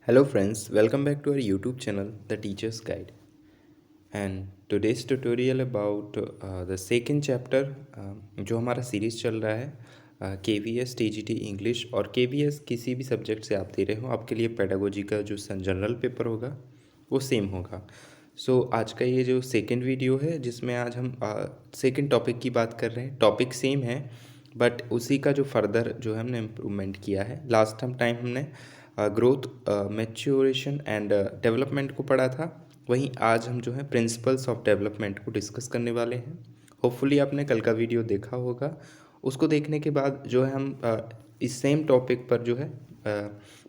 Hello friends, welcome back to our YouTube channel, The Teacher's Guide. And today's tutorial about the second chapter जो हमारा series चल रहा है KVS TGT English और KVS किसी भी सब्जेक्ट से आप दे रहे हो आपके लिए पेडागोजी का जो जनरल पेपर होगा वो सेम होगा। आज का ये जो सेकंड वीडियो है जिसमें आज हम सेकंड टॉपिक की बात कर रहे हैं। टॉपिक सेम है बट उसी का जो फर्दर जो है हमने इम्प्रूवमेंट किया है। लास्ट टाइम हमने ग्रोथ मैच्योरेशन एंड डेवलपमेंट को पढ़ा था, वहीं आज हम जो है प्रिंसिपल्स ऑफ डेवलपमेंट को डिस्कस करने वाले हैं। होपफुली आपने कल का वीडियो देखा होगा। उसको देखने के बाद जो है हम इस सेम टॉपिक पर जो है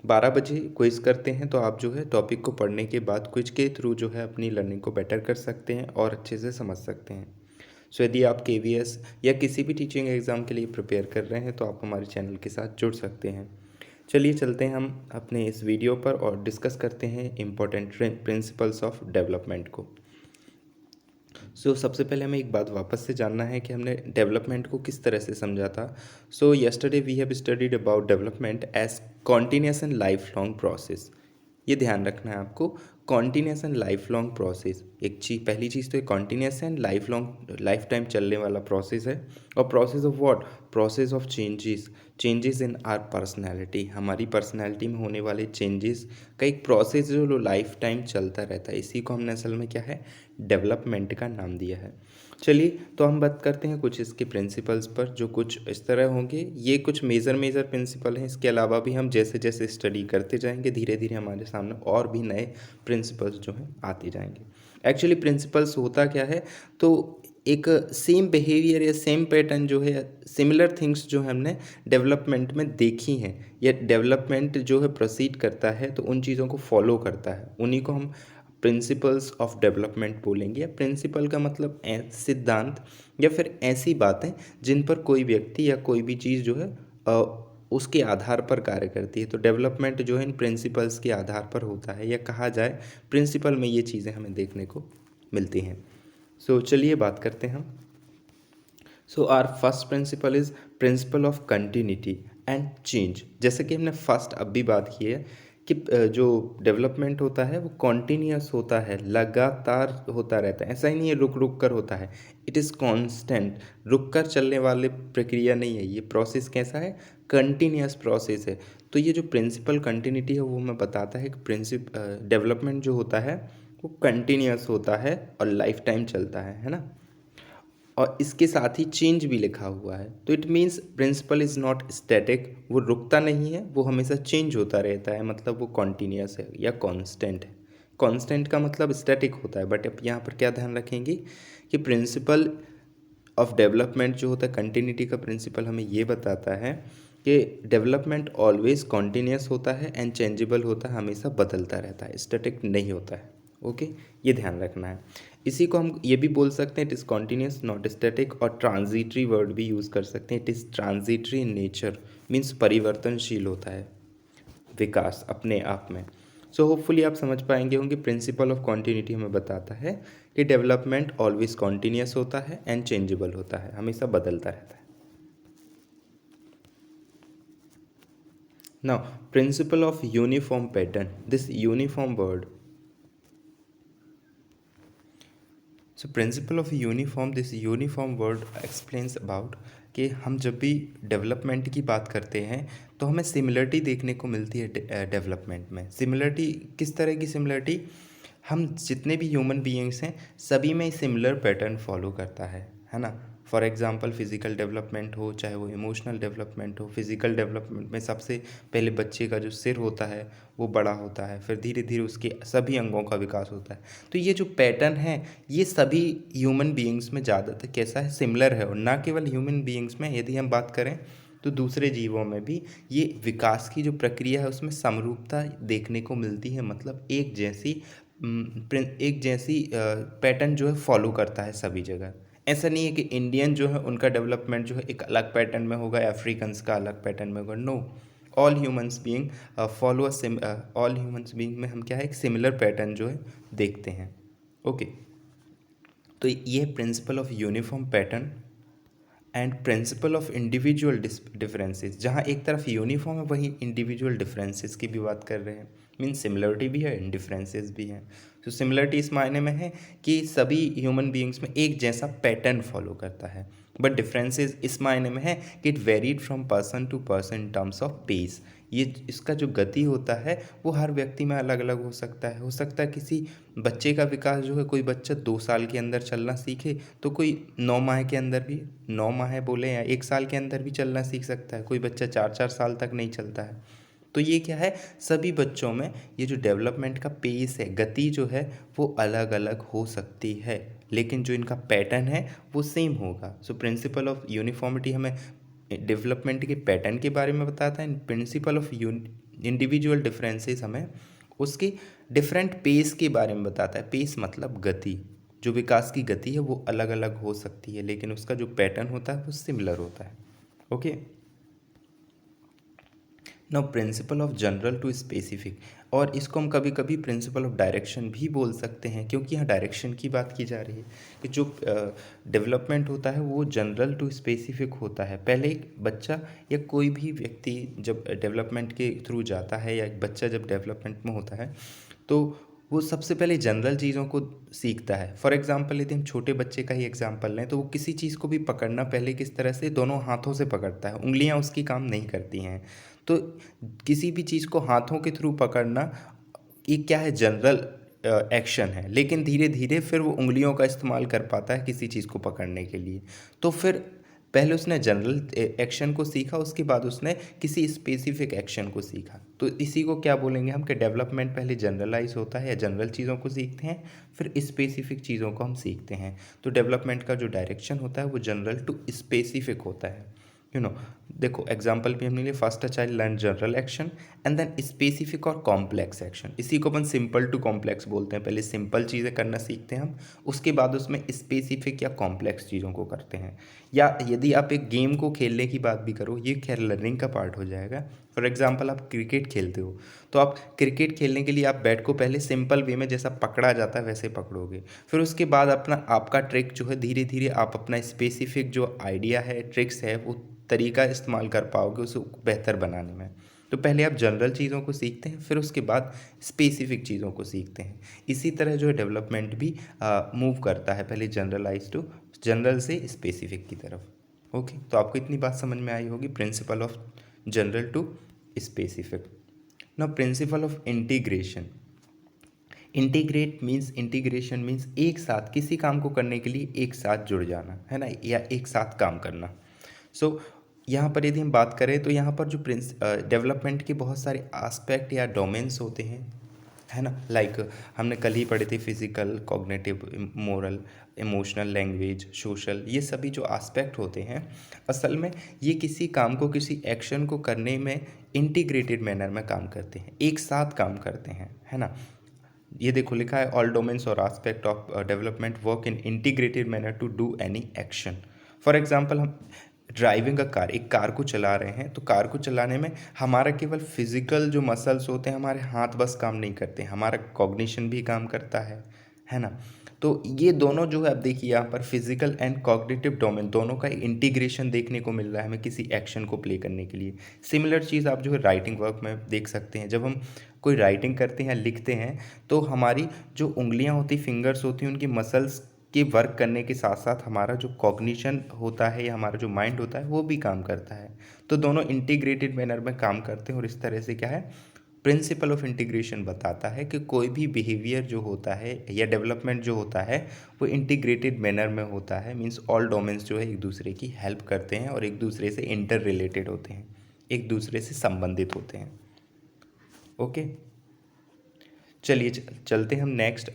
12 बजे क्विज़ करते हैं, तो आप जो है टॉपिक को पढ़ने के बाद क्विज के थ्रू जो है अपनी लर्निंग को बेटर कर सकते हैं और अच्छे से समझ सकते हैं। यदि आप KVS या किसी भी टीचिंग एग्ज़ाम के लिए प्रिपेयर कर रहे हैं तो आप हमारे चैनल के साथ जुड़ सकते हैं। चलिए चलते हैं हम अपने इस वीडियो पर और डिस्कस करते हैं इम्पोर्टेंट प्रिंसिपल्स ऑफ डेवलपमेंट को। सबसे पहले हमें एक बात वापस से जानना है कि हमने डेवलपमेंट को किस तरह से समझा था। Yesterday we have studied about development as continuous and life long process. ये ध्यान रखना है आपको, continuous and life long process. पहली चीज़ तो continuous and life long life time चलने वाला प्रोसेस है। और process of what? Process of changes in our personality. हमारी पर्सनैलिटी में होने वाले चेंजेस का एक प्रोसेस जो लाइफ टाइम चलता रहता है, इसी को हमने असल में क्या है, डेवलपमेंट का नाम दिया है। चलिए तो हम बात करते हैं कुछ इसके प्रिंसिपल्स पर, जो कुछ इस तरह होंगे। ये कुछ मेजर प्रिंसिपल हैं। इसके अलावा भी हम जैसे जैसे स्टडी करते जाएंगे धीरे धीरे हमारे सामने और भी नए प्रिंसिपल्स जो हैं आते जाएंगे। एक्चुअली प्रिंसिपल्स होता क्या है, तो एक सेम बिहेवियर या सेम पैटर्न जो है, सिमिलर थिंग्स जो हमने डेवलपमेंट में देखी हैं या डेवलपमेंट जो है प्रोसीड करता है तो उन चीज़ों को फॉलो करता है, उन्हीं को हम प्रिंसिपल्स ऑफ डेवलपमेंट बोलेंगे। या प्रिंसिपल का मतलब सिद्धांत या फिर ऐसी बातें जिन पर कोई व्यक्ति या कोई भी चीज़ जो है उसके आधार पर कार्य करती है। तो डेवलपमेंट जो है इन प्रिंसिपल्स के आधार पर होता है, या कहा जाए प्रिंसिपल में ये चीज़ें हमें देखने को मिलती हैं। चलिए बात करते हैं हम। Our first principle is principle of continuity and change. जैसे कि हमने फर्स्ट अब भी बात की है कि जो डेवलपमेंट होता है वो कॉन्टीन्यूअस होता है, लगातार होता रहता है। ऐसा ही नहीं है रुक रुक कर होता है, इट इज़ कॉन्स्टेंट। रुक कर चलने वाली प्रक्रिया नहीं है, ये प्रोसेस कैसा है, कंटिन्यूअस प्रोसेस है। तो ये जो प्रिंसिपल कंटिन्यूटी है वो हमें बताता है कि डेवलपमेंट जो होता है वो कंटिन्यूअस होता है और लाइफ टाइम चलता है ना। और इसके साथ ही चेंज भी लिखा हुआ है, तो it means principle is not static. वो रुकता नहीं है, वो हमेशा चेंज होता रहता है, मतलब वो कॉन्टीन्यूअस है या कांस्टेंट है। कांस्टेंट का मतलब स्टैटिक होता है, बट अब यहाँ पर क्या ध्यान रखेंगे कि प्रिंसिपल ऑफ डेवलपमेंट जो होता है, कंटिन्यूटी का प्रिंसिपल हमें ये बताता है कि डेवलपमेंट ऑलवेज कॉन्टीन्यूअस होता है एंड चेंजेबल होता है, हमेशा बदलता रहता है, स्टैटिक नहीं होता है। ओके, ये ध्यान रखना है। इसी को हम ये भी बोल सकते हैं, it is continuous not static. और ट्रांजिटरी वर्ड भी यूज़ कर सकते हैं, it is transitory in nature, means परिवर्तनशील होता है, विकास अपने आप में। होपफुली आप समझ पाएंगे होंगे, प्रिंसिपल ऑफ कॉन्टीन्यूटी हमें बताता है कि डेवलपमेंट ऑलवेज कॉन्टीन्यूअस होता है एंड चेंजेबल होता है, हमेशा बदलता रहता है। Now principle of uniform pattern, this uniform word, principle of uniform, this uniform word explains about कि हम जब भी डेवलपमेंट की बात करते हैं तो हमें सिमिलरिटी देखने को मिलती है डेवलपमेंट में। सिमिलरिटी किस तरह की सिमिलरिटी? हम जितने भी ह्यूमन बीइंग्स हैं सभी में सिमिलर पैटर्न फॉलो करता है ना। फॉर एग्जांपल फिज़िकल डेवलपमेंट हो, चाहे वो इमोशनल डेवलपमेंट हो। फिज़िकल डेवलपमेंट में सबसे पहले बच्चे का जो सिर होता है वो बड़ा होता है, फिर धीरे धीरे उसके सभी अंगों का विकास होता है। तो ये जो पैटर्न है ये सभी ह्यूमन बीइंग्स में ज़्यादातर कैसा है, सिमिलर है। और ना केवल ह्यूमन बीइंग्स में, यदि हम बात करें तो दूसरे जीवों में भी ये विकास की जो प्रक्रिया है उसमें समरूपता देखने को मिलती है, मतलब एक जैसी पैटर्न जो है फॉलो करता है सभी जगह। ऐसा नहीं है कि इंडियन जो है उनका डेवलपमेंट जो है एक अलग पैटर्न में होगा, अफ्रीकन्स का अलग पैटर्न में होगा। No, all humans being follow all humans being में हम क्या है, एक सिमिलर पैटर्न जो है देखते हैं। ओके, तो ये principle of uniform pattern and principle of individual differences, जहाँ एक तरफ यूनिफॉर्म है वहीं इंडिविजुअल डिफरेंसेस की भी बात कर रहे हैं। मीन सिमिलरिटी भी है, डिफरेंसेस भी हैं। तो सिमिलरिटी इस मायने में है कि सभी ह्यूमन बीइंग्स में एक जैसा पैटर्न फॉलो करता है, बट डिफरेंसेस इस मायने में है कि it varied from person to person in terms of pace. ये इसका जो गति होता है वो हर व्यक्ति में अलग अलग हो सकता है किसी बच्चे का विकास जो है, कोई बच्चा 2 साल के अंदर चलना सीखे तो कोई 9 माह के अंदर भी, 9 माह बोले या 1 साल के अंदर भी चलना सीख सकता है, कोई बच्चा 4 4 साल तक नहीं चलता है। तो ये क्या है, सभी बच्चों में ये जो डेवलपमेंट का पेस है, गति जो है वो अलग अलग हो सकती है, लेकिन जो इनका पैटर्न है वो सेम होगा। सो प्रिंसिपल ऑफ यूनिफॉर्मिटी हमें डेवलपमेंट के पैटर्न के बारे में बताता है, प्रिंसिपल ऑफ इंडिविजुअल डिफरेंसेस हमें उसके डिफरेंट पेस के बारे में बताता है। पेस मतलब गति, जो विकास की गति है वो अलग अलग हो सकती है, लेकिन उसका जो पैटर्न होता है वो सिमिलर होता है। Okay, now principle of general to specific, और इसको हम कभी कभी प्रिंसिपल ऑफ डायरेक्शन भी बोल सकते हैं, क्योंकि यहाँ डायरेक्शन की बात की जा रही है कि जो डेवलपमेंट होता है वो जनरल टू स्पेसिफिक होता है। पहले एक बच्चा या कोई भी व्यक्ति जब डेवलपमेंट के थ्रू जाता है, या एक बच्चा जब डेवलपमेंट में होता है तो वो सबसे पहले जनरल चीज़ों को सीखता है। फॉर एग्जांपल यदि हम छोटे बच्चे का ही एग्जांपल लें तो वो किसी चीज़ को भी पकड़ना पहले किस तरह से दोनों हाथों से पकड़ता है, उंगलियां उसकी काम नहीं करती हैं। तो किसी भी चीज़ को हाथों के थ्रू पकड़ना ये क्या है, जनरल एक्शन है, लेकिन धीरे धीरे फिर वो उंगलियों का इस्तेमाल कर पाता है किसी चीज़ को पकड़ने के लिए। तो फिर पहले उसने जनरल एक्शन को सीखा, उसके बाद उसने किसी स्पेसिफिक एक्शन को सीखा। तो इसी को क्या बोलेंगे हम कि डेवलपमेंट पहले जनरलाइज होता है या जनरल चीज़ों को सीखते हैं, फिर स्पेसिफिक चीज़ों को हम सीखते हैं। तो डेवलपमेंट का जो डायरेक्शन होता है वो जनरल टू स्पेसिफिक होता है। देखो एग्जाम्पल भी हमने लिए, first a child learn general action and then specific और कॉम्प्लेक्स एक्शन। इसी को अपन सिंपल टू कॉम्प्लेक्स बोलते हैं। पहले सिंपल चीज़ें करना सीखते हैं हम, उसके बाद उसमें स्पेसिफिक या कॉम्प्लेक्स चीज़ों को करते हैं। या यदि आप एक गेम को खेलने की बात भी करो, ये खैर लर्निंग का पार्ट हो जाएगा। फॉर एग्जाम्पल आप क्रिकेट खेलते हो, तो आप क्रिकेट खेलने के लिए आप बैट को पहले सिंपल वे में जैसा पकड़ा जाता है वैसे पकड़ोगे, फिर उसके बाद अपना आपका ट्रिक जो है धीरे धीरे आप अपना स्पेसिफिक जो आइडिया है, ट्रिक्स है, वो तरीका इस्तेमाल कर पाओगे उसे बेहतर बनाने में। तो पहले आप जनरल चीज़ों को सीखते हैं, फिर उसके बाद स्पेसिफिक चीज़ों को सीखते हैं। इसी तरह जो है डेवलपमेंट भी मूव करता है, पहले जनरल से स्पेसिफिक की तरफ। ओके, तो आपको इतनी बात समझ में आई होगी, principle of general to specific. Now principle of integration. Integration means एक साथ किसी काम को करने के लिए एक साथ जुड़ जाना, है ना, या एक साथ काम करना। सो यहाँ पर यदि हम बात करें तो यहाँ पर जो डेवलपमेंट के बहुत सारे एस्पेक्ट या डोमेन्स होते हैं, है ना, लाइक हमने कल ही पढ़े थे physical, cognitive, moral, emotional, language, social, ये सभी जो एस्पेक्ट होते हैं असल में ये किसी काम को, किसी एक्शन को करने में इंटीग्रेटेड मैनर में काम करते हैं, एक साथ काम करते हैं, है ना। ये देखो लिखा है, ऑल डोमेन्स और aspect of development work in integrated manner to do any action. For example हम ड्राइविंग अ कार, एक कार को चला रहे हैं, तो कार को चलाने में हमारा केवल फिजिकल जो मसल्स होते हैं, हमारे हाथ बस काम नहीं करते, हमारा कॉग्निशन भी काम करता है ना। तो ये दोनों जो है, अब देखिए यहाँ पर फिजिकल एंड कॉग्निटिव डोमेन दोनों का इंटीग्रेशन देखने को मिल रहा है हमें किसी एक्शन को प्ले करने के लिए। सिमिलर चीज़ आप जो है राइटिंग वर्क में देख सकते हैं। जब हम कोई राइटिंग करते हैं, लिखते हैं, तो हमारी जो उंगलियां होती, फिंगर्स होती हैं, उनकी मसल्स के वर्क करने के साथ साथ हमारा जो कॉग्निशन होता है या हमारा जो माइंड होता है वो भी काम करता है। तो दोनों इंटीग्रेटेड मैनर में काम करते हैं, और इस तरह से क्या है, प्रिंसिपल ऑफ इंटीग्रेशन बताता है कि कोई भी बिहेवियर जो होता है या डेवलपमेंट जो होता है वो इंटीग्रेटेड मैनर में होता है। मीन्स ऑल डोमेन्स जो है एक दूसरे की हेल्प करते हैं और एक दूसरे से इंटर रिलेटेड होते हैं, एक दूसरे से संबंधित होते हैं। ओके, चलिए चलते हैं हम नेक्स्ट।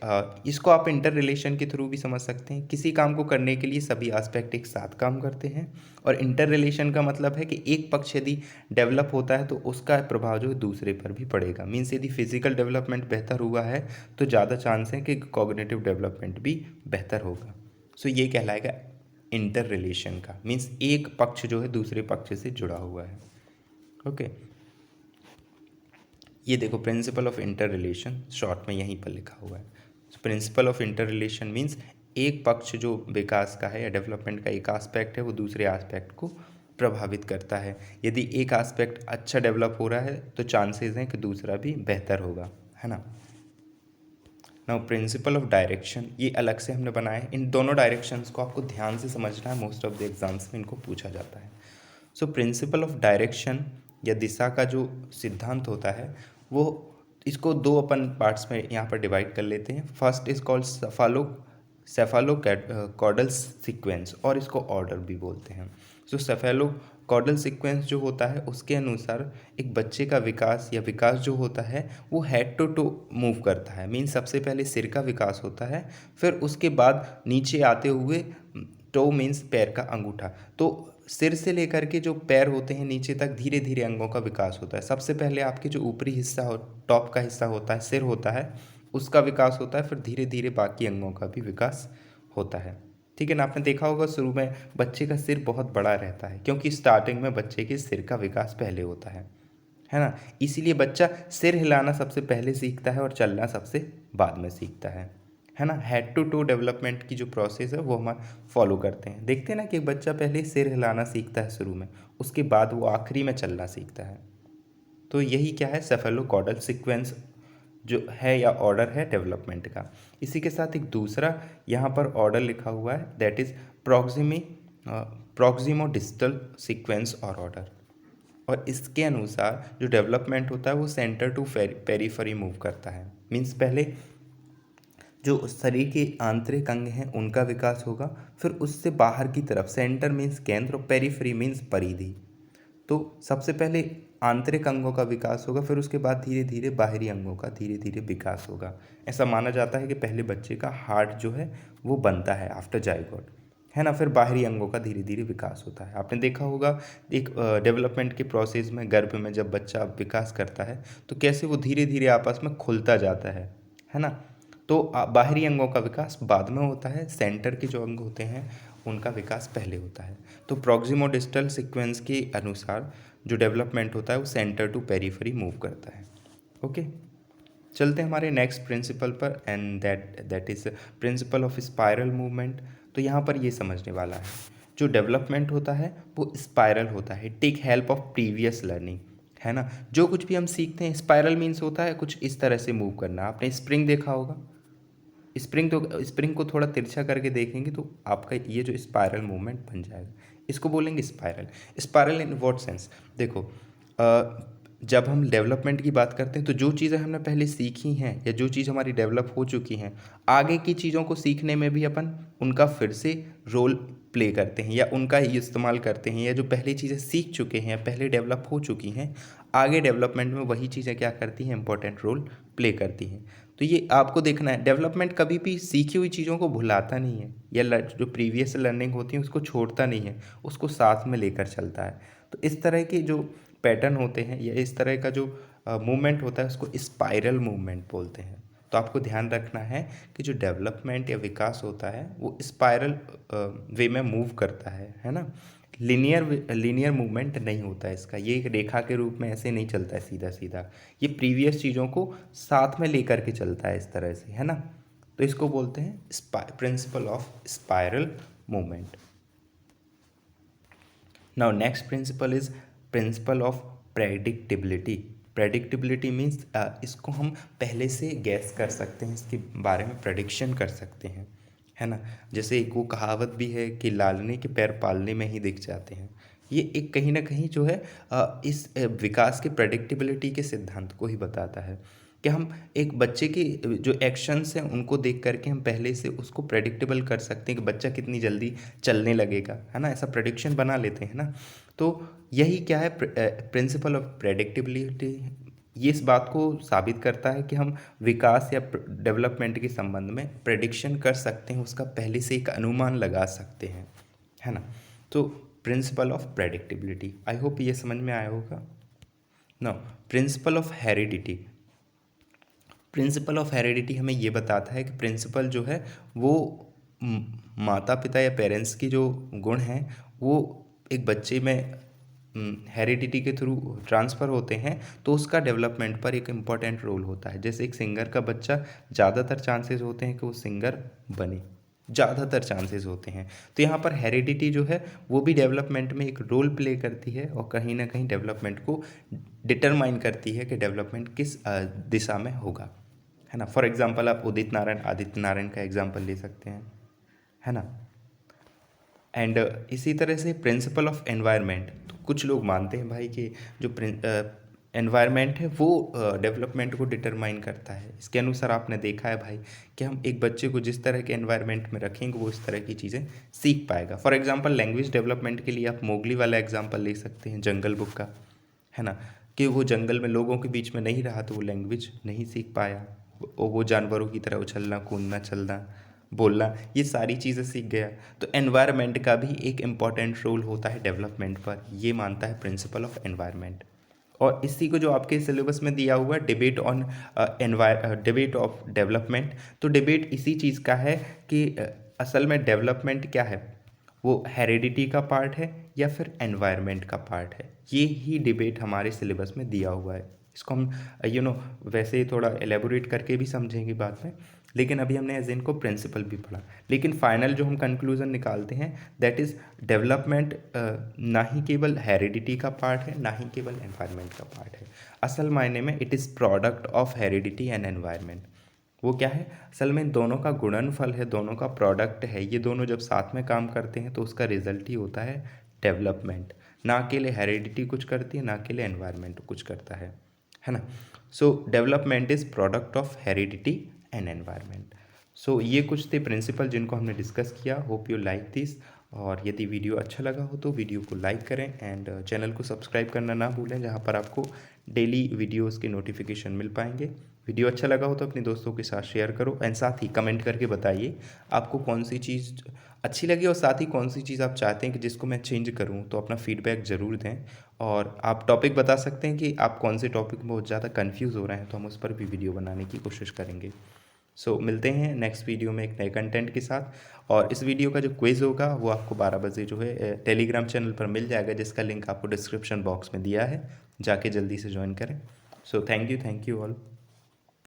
इसको आप इंटर रिलेशन के थ्रू भी समझ सकते हैं। किसी काम को करने के लिए सभी एस्पेक्ट एक साथ काम करते हैं, और इंटर रिलेशन का मतलब है कि एक पक्ष यदि डेवलप होता है तो उसका प्रभाव जो है दूसरे पर भी पड़ेगा। मीन्स यदि फिजिकल डेवलपमेंट बेहतर हुआ है तो ज़्यादा चांस है कि कॉग्निटिव डेवलपमेंट भी बेहतर होगा। सो ये कहलाएगा इंटर रिलेशन का। मीन्स एक पक्ष जो है दूसरे पक्ष से जुड़ा हुआ है। ओके, ये देखो principle of inter relation short में यहीं पर लिखा हुआ है। Principle of inter relation means एक पक्ष जो विकास का है या डेवलपमेंट का एक एस्पेक्ट है वो दूसरे एस्पेक्ट को प्रभावित करता है। यदि एक एस्पेक्ट अच्छा डेवलप हो रहा है तो चांसेस हैं कि दूसरा भी बेहतर होगा, है ना। नाउ प्रिंसिपल ऑफ डायरेक्शन, ये अलग से हमने बनाए। इन दोनों डायरेक्शंस को आपको ध्यान से समझना है, मोस्ट ऑफ द एग्जाम्स में इनको पूछा जाता है। सो प्रिंसिपल ऑफ डायरेक्शन या दिशा का जो सिद्धांत होता है वो, इसको दो अपन पार्ट्स में यहाँ पर डिवाइड कर लेते हैं। फर्स्ट इज कॉल्ड सेफालोकॉर्डल सीक्वेंस, और इसको ऑर्डर भी बोलते हैं। सो सेफेलोकॉर्डल सीक्वेंस जो होता है उसके अनुसार एक बच्चे का विकास या विकास जो होता है वो हेड टू टो मूव करता है। मीन्स सबसे पहले सिर का विकास होता है, फिर उसके बाद नीचे आते हुए टो मीन्स पैर का अंगूठा। तो सिर से लेकर के जो पैर होते हैं नीचे तक धीरे धीरे अंगों का विकास होता है। सबसे पहले आपके जो ऊपरी हिस्सा हो, टॉप का हिस्सा होता है, सिर होता है, उसका विकास होता है, फिर धीरे धीरे बाकी अंगों का भी विकास होता है। ठीक है ना। आपने देखा होगा शुरू में बच्चे का सिर बहुत बड़ा रहता है, क्योंकि स्टार्टिंग में बच्चे के सिर का विकास पहले होता है ना। इसीलिए बच्चा सिर हिलाना सबसे पहले सीखता है और चलना सबसे बाद में सीखता है ना। हेड टू टो डेवलपमेंट की जो प्रोसेस है वो हम फॉलो करते हैं। देखते हैं ना कि बच्चा पहले सिर हिलाना सीखता है शुरू में, उसके बाद वो आखिरी में चलना सीखता है। तो यही क्या है, सेफेलोकॉर्डल सीक्वेंस जो है या ऑर्डर है डेवलपमेंट का। इसी के साथ एक दूसरा यहाँ पर ऑर्डर लिखा हुआ है, that is proximo distal sequence और ऑर्डर। और इसके अनुसार जो डेवलपमेंट होता है वो सेंटर टू पेरीफरी मूव करता है। मीन्स पहले जो शरीर के आंतरिक अंग हैं उनका विकास होगा, फिर उससे बाहर की तरफ, सेंटर मीन्स केंद्र और पेरीफरी मीन्स परिधि। तो सबसे पहले आंतरिक अंगों का विकास होगा, फिर उसके बाद धीरे धीरे बाहरी अंगों का धीरे धीरे विकास होगा। ऐसा माना जाता है कि पहले बच्चे का हार्ट जो है वो बनता है आफ्टर जाइगोट, है ना, फिर बाहरी अंगों का धीरे धीरे विकास होता है। आपने देखा होगा एक डेवलपमेंट के प्रोसेस में, गर्भ में जब बच्चा विकास करता है तो कैसे वो धीरे धीरे आपस में खुलता जाता है ना। तो बाहरी अंगों का विकास बाद में होता है, सेंटर के जो अंग होते हैं उनका विकास पहले होता है। तो प्रॉक्सिमोडिस्टल सीक्वेंस के अनुसार जो डेवलपमेंट होता है वो सेंटर टू पेरीफरी मूव करता है। ओके, चलते हैं हमारे नेक्स्ट प्रिंसिपल पर, and that is principle of spiral movement. तो यहाँ पर ये समझने वाला है, जो डेवलपमेंट होता है वो स्पाइरल होता है, take help of previous learning, है ना। जो कुछ भी हम सीखते हैं, स्पाइरल मीन्स होता है कुछ इस तरह से मूव करना। आपने स्प्रिंग देखा होगा, स्प्रिंग को थोड़ा तिरछा करके देखेंगे तो आपका ये जो स्पाइरल मूवमेंट बन जाएगा, इसको बोलेंगे spiral. Spiral in what sense, देखो जब हम डेवलपमेंट की बात करते हैं तो जो चीज़ें हमने पहले सीखी हैं या जो चीज़ हमारी डेवलप हो चुकी हैं, आगे की चीज़ों को सीखने में भी अपन उनका फिर से रोल प्ले करते हैं या उनका ही इस्तेमाल करते हैं, या जो पहले चीज़ें सीख चुके हैं या पहले डेवलप हो चुकी हैं, आगे डेवलपमेंट में वही चीज़ें क्या करती हैं, इंपॉर्टेंट रोल प्ले करती हैं। तो ये आपको देखना है, डेवलपमेंट कभी भी सीखी हुई चीज़ों को भुलाता नहीं है, या जो प्रीवियस लर्निंग होती है उसको छोड़ता नहीं है, उसको साथ में लेकर चलता है। तो इस तरह के जो पैटर्न होते हैं या इस तरह का जो मूवमेंट होता है उसको स्पाइरल मूवमेंट बोलते हैं। तो आपको ध्यान रखना है कि जो डेवलपमेंट या विकास होता है वो स्पाइरल वे में मूव करता है ना। लीनियर मूवमेंट नहीं होता है इसका, ये एक रेखा के रूप में ऐसे नहीं चलता है सीधा सीधा, ये प्रीवियस चीज़ों को साथ में लेकर के चलता है इस तरह से, है ना। तो इसको बोलते हैं principle of spiral movement. Now next principle is principle of predictability. Predictability means इसको हम पहले से गैस कर सकते हैं, इसके बारे में प्रेडिक्शन कर सकते हैं, है ना। जैसे एक वो कहावत भी है कि लालने के पैर पालने में ही दिख जाते हैं। ये एक कहीं ना कहीं जो है इस विकास के प्रेडिक्टिबिलिटी के सिद्धांत को ही बताता है कि हम एक बच्चे की जो एक्शंस हैं उनको देख करके हम पहले से उसको प्रेडिक्टेबल कर सकते हैं कि बच्चा कितनी जल्दी चलने लगेगा, है ना। ऐसा प्रेडिक्शन बना लेते हैं ना। तो यही क्या है, प्रिंसिपल ऑफ प्रेडिक्टिबिलिटी। ये इस बात को साबित करता है कि हम विकास या डेवलपमेंट के संबंध में प्रेडिक्शन कर सकते हैं, उसका पहले से एक अनुमान लगा सकते हैं, है ना। तो principle of predictability, I hope ये समझ में आया होगा। No, principle of heredity. Principle of heredity हमें ये बताता है कि प्रिंसिपल जो है वो माता पिता या पेरेंट्स की जो गुण हैं वो एक बच्चे में हेरिडिटी के थ्रू ट्रांसफ़र होते हैं, तो उसका डेवलपमेंट पर एक इम्पॉर्टेंट रोल होता है। जैसे एक सिंगर का बच्चा, ज़्यादातर चांसेस होते हैं कि वो सिंगर बने, ज़्यादातर चांसेस होते हैं। तो यहाँ पर हेरिडिटी जो है वो भी डेवलपमेंट में एक रोल प्ले करती है और कहीं ना कहीं डेवलपमेंट को डिटरमाइन करती है कि डेवलपमेंट किस दिशा में होगा, है ना। फॉर एग्जांपल आप उदित नारायण आदित्य नारायण का एग्जांपल ले सकते हैं, है ना। एंड इसी तरह से प्रिंसिपल ऑफ एनवायरनमेंट, तो कुछ लोग मानते हैं भाई कि जो एनवायरनमेंट है वो डेवलपमेंट को डिटरमाइन करता है। इसके अनुसार आपने देखा है भाई कि हम एक बच्चे को जिस तरह के एनवायरनमेंट में रखेंगे वो इस तरह की चीज़ें सीख पाएगा। फॉर एग्जांपल लैंग्वेज डेवलपमेंट के लिए आप मोगली वाला एग्जांपल ले सकते हैं जंगल बुक का, है ना, कि वो जंगल में लोगों के बीच में नहीं रहा तो वो लैंग्वेज नहीं सीख पाया, वो जानवरों की तरह उछलना कूदना चलना बोलना ये सारी चीज़ें सीख गया। तो एनवायरनमेंट का भी एक इम्पॉर्टेंट रोल होता है डेवलपमेंट पर, ये मानता है प्रिंसिपल ऑफ एनवायरनमेंट। और इसी को जो आपके सिलेबस में दिया हुआ है debate on debate of development, तो डिबेट इसी चीज़ का है कि असल में डेवलपमेंट क्या है, वो हेरिडिटी का पार्ट है या फिर एनवायरनमेंट का पार्ट है। ये ही डिबेट हमारे सिलेबस में दिया हुआ है। इसको हम वैसे थोड़ा एलेबोरेट करके भी समझेंगे बाद में, लेकिन अभी हमने एज इनको प्रिंसिपल भी पढ़ा। लेकिन फाइनल जो हम कंक्लूजन निकालते हैं दैट इज़ डेवलपमेंट ना ही केवल हेरिडिटी का पार्ट है ना ही केवल एनवायरनमेंट का पार्ट है। असल मायने में it is product of heredity and environment. वो क्या है, असल में इन दोनों का गुणनफल है, दोनों का प्रोडक्ट है। ये दोनों जब साथ में काम करते हैं तो उसका रिजल्ट ही होता है डेवलपमेंट। ना अकेले हेरिडिटी कुछ करती है ना अकेले एनवायरनमेंट कुछ करता है ना। So development is product of heredity and environment. So ये कुछ थे प्रिंसिपल जिनको हमने डिस्कस किया। Hope you like this. और यदि वीडियो अच्छा लगा हो तो वीडियो को लाइक करें एंड चैनल को सब्सक्राइब करना ना भूलें, जहाँ पर आपको डेली वीडियोस के नोटिफिकेशन मिल पाएंगे। वीडियो अच्छा लगा हो तो अपने दोस्तों के साथ शेयर करो एंड साथ ही कमेंट करके बताइए आपको कौन सी चीज़ अच्छी लगी और साथ ही कौन सी चीज़ आप चाहते हैं कि जिसको मैं चेंज करूं, तो अपना फीडबैक ज़रूर दें। और आप टॉपिक बता सकते हैं कि आप कौन से टॉपिक में बहुत ज़्यादा कन्फ्यूज़ हो रहे हैं, तो हम उस पर भी वीडियो बनाने की कोशिश करेंगे। सो मिलते हैं नेक्स्ट वीडियो में एक नए कंटेंट के साथ। और इस वीडियो का जो क्विज़ होगा वो आपको 12 बजे जो है टेलीग्राम चैनल पर मिल जाएगा, जिसका लिंक आपको डिस्क्रिप्शन बॉक्स में दिया है, जाके जल्दी से ज्वाइन करें। So thank you all.